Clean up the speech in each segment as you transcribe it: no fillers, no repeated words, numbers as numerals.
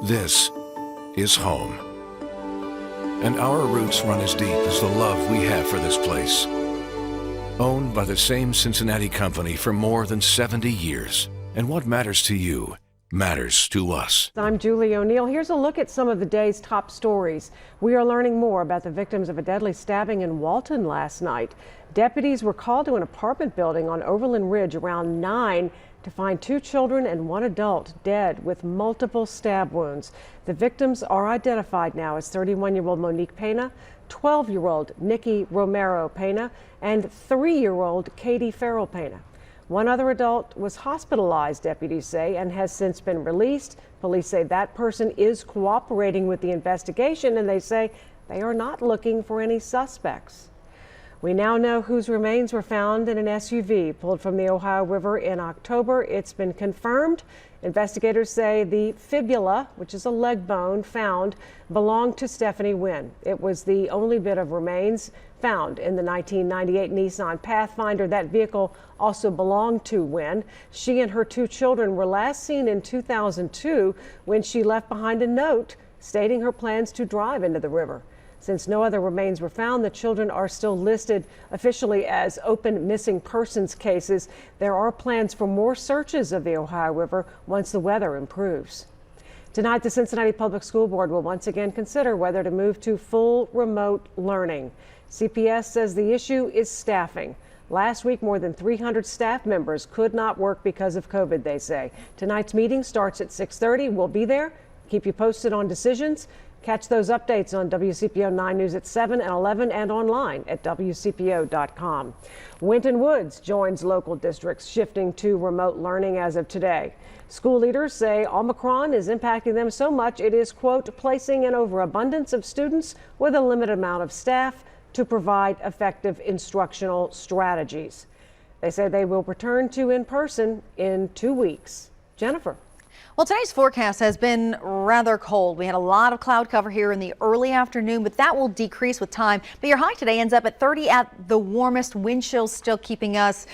This is home. And our roots run as deep as the love we have for this place. Owned by the same Cincinnati company for more than 70 years. And what matters to you matters to us. I'm Julie O'Neill. Here's a look at some of the day's top stories. We are learning more about the victims of a deadly stabbing in Walton last night. Deputies were called to an apartment building on Overland Ridge around 9 to find 2 children and 1 adult dead with multiple stab wounds. The victims are identified now as 31-year-old Monique Pena, 12-year-old Nikki Romero Pena, and 3-year-old Katie Farrell Pena. 1 other adult was hospitalized, deputies say, and has since been released. Police say that person is cooperating with the investigation, and they say they are not looking for any suspects. We now know whose remains were found in an SUV pulled from the Ohio River in October. It's been confirmed. Investigators say the fibula, which is a leg bone found, belonged to Stephanie Wynn. It was the only bit of remains found in the 1998 Nissan Pathfinder. That vehicle also belonged to Wynn. She and her 2 children were last seen in 2002 when she left behind a note stating her plans to drive into the river. Since no other remains were found, the children are still listed officially as open missing persons cases. There are plans for more searches of the Ohio River once the weather improves. Tonight, the Cincinnati Public School Board will once again consider whether to move to full remote learning. CPS says the issue is staffing. Last week, more than 300 staff members could not work because of COVID, they say. Tonight's meeting starts at 6:30. We'll be there. Keep you posted on decisions. Catch those updates on WCPO 9 News at 7 and 11 and online at WCPO.com. Winton Woods joins local districts shifting to remote learning as of today. School leaders say Omicron is impacting them so much it is, quote, placing an overabundance of students with a limited amount of staff to provide effective instructional strategies. They say they will return to in-person in 2 weeks. Jennifer. Well, today's forecast has been rather cold. We had a lot of cloud cover here in the early afternoon, but that will decrease with time. But your high today ends up at 30 at the warmest. Wind chills still keeping us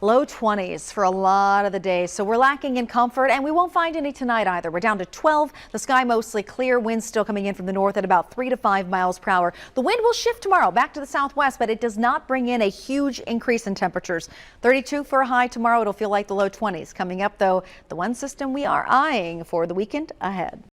low 20s for a lot of the day. So we're lacking in comfort, and we won't find any tonight either. We're down to 12. The sky mostly clear. Winds still coming in from the north at about 3 to 5 miles per hour. The wind will shift tomorrow back to the southwest, but it does not bring in a huge increase in temperatures. 32 for a high tomorrow. It'll feel like the low 20s. Coming up, though, the one system we are eyeing for the weekend ahead.